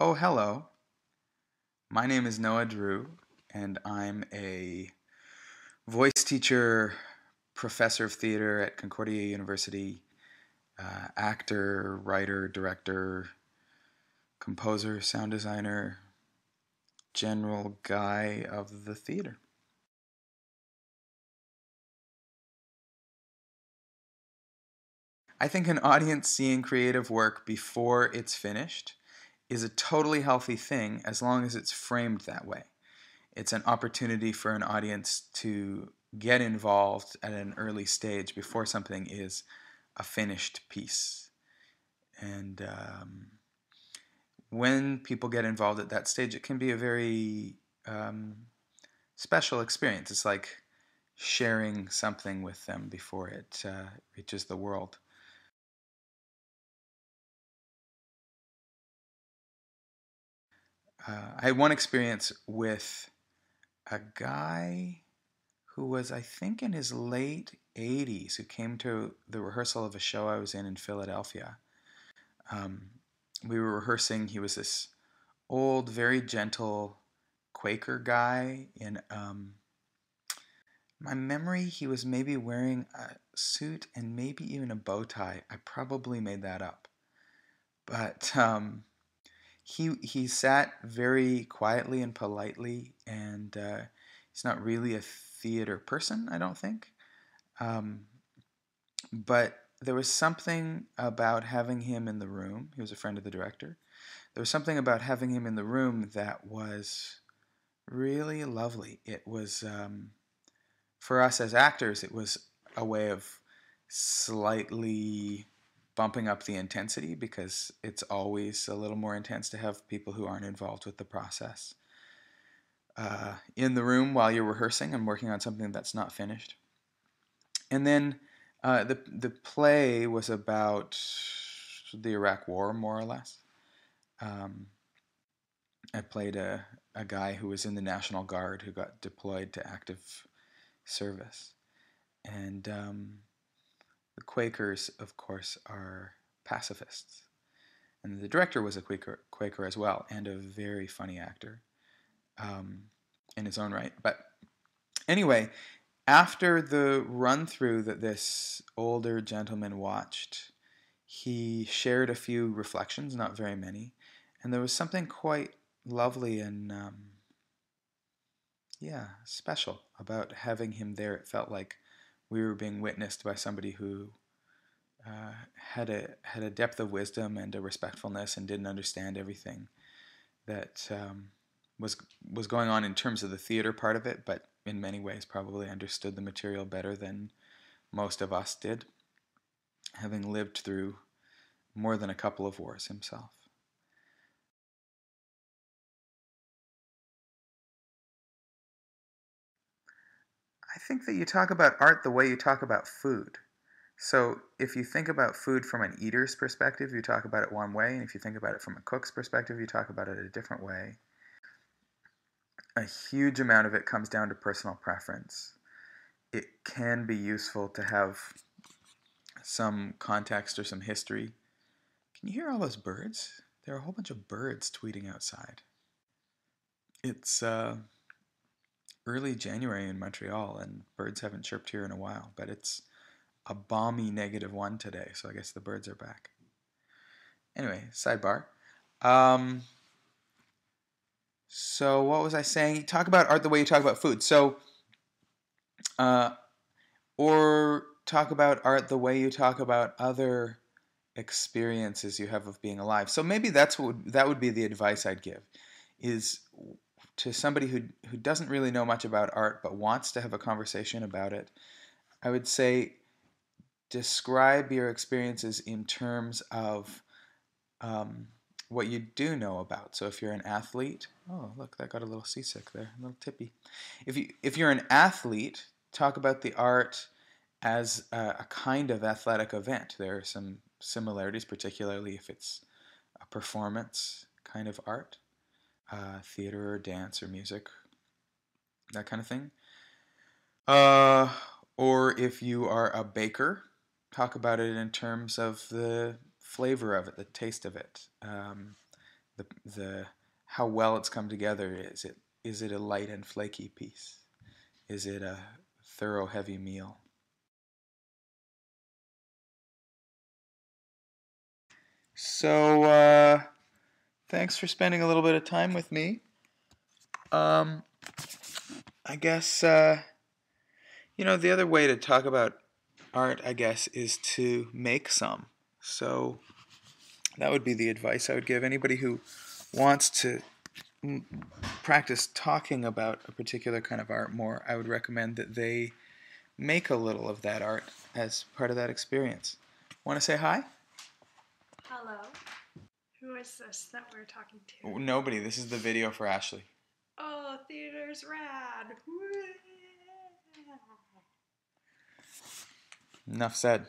Oh, hello. My name is Noah Drew, and I'm a voice teacher, professor of theater at Concordia University, actor, writer, director, composer, sound designer, general guy of the theater. I think an audience seeing creative work before it's finished is a totally healthy thing as long as it's framed that way. It's an opportunity for an audience to get involved at an early stage before something is a finished piece. And when people get involved at that stage, it can be a very special experience. It's like sharing something with them before it reaches the world. I had one experience with a guy who was, I think, in his late 80s, who came to the rehearsal of a show I was in Philadelphia. Um, we were rehearsing. He was this old, very gentle Quaker guy. In my memory, he was maybe wearing a suit and maybe even a bow tie. I probably made that up. But he sat very quietly and politely, and he's not really a theater person, I don't think. Um, but there was something about having him in the room. He was a friend of the director. There was something about having him in the room that was really lovely. It was, for us as actors, it was a way of slightly bumping up the intensity because it's always a little more intense to have people who aren't involved with the process in the room while you're rehearsing and working on something that's not finished. And then the play was about the Iraq War, more or less. Um, I played a guy who was in the National Guard who got deployed to active service. And the Quakers, of course, are pacifists. And the director was a Quaker as well, and a very funny actor um, in his own right. But anyway, after the run through that this older gentleman watched, he shared a few reflections, not very many, and there was something quite lovely and yeah, special about having him there. It felt like we were being witnessed by somebody who had a depth of wisdom and a respectfulness and didn't understand everything that was was going on in terms of the theater part of it, but in many ways probably understood the material better than most of us did, having lived through more than a couple of wars himself. I think that you talk about art the way you talk about food. So if you think about food from an eater's perspective, you talk about it one way, and if you think about it from a cook's perspective, you talk about it a different way. A huge amount of it comes down to personal preference. It can be useful to have some context or some history. Can you hear all those birds? There are a whole bunch of birds tweeting outside. It's early January in Montreal, and birds haven't chirped here in a while, but it's a balmy -1 today, so I guess the birds are back. Anyway, sidebar. Um, so what was I saying? You talk about art the way you talk about food. Uh, or talk about art the way you talk about other experiences you have of being alive. So maybe that would be the advice I'd give, is to somebody who doesn't really know much about art but wants to have a conversation about it. I would say describe your experiences in terms of um, what you do know about. So if you're an athlete, oh look, that got a little seasick there, a little tippy. If you're an athlete, talk about the art as a kind of athletic event. There are some similarities, particularly if it's a performance kind of art, theater or dance or music, that kind of thing. Uh, or if you are a baker, talk about it in terms of the flavor of it, the taste of it, the how well it's come together. Is it a light and flaky piece? Is it a thorough heavy meal? So thanks for spending a little bit of time with me. Um, I guess the other way to talk about art, I guess, is to make some. So that would be the advice I would give anybody who wants to practice talking about a particular kind of art more. I would recommend that they make a little of that art as part of that experience. Want to say hi? Hello. Who is this that we're talking to? Nobody. This is the video for Ashley. Oh, theater's rad. Enough said.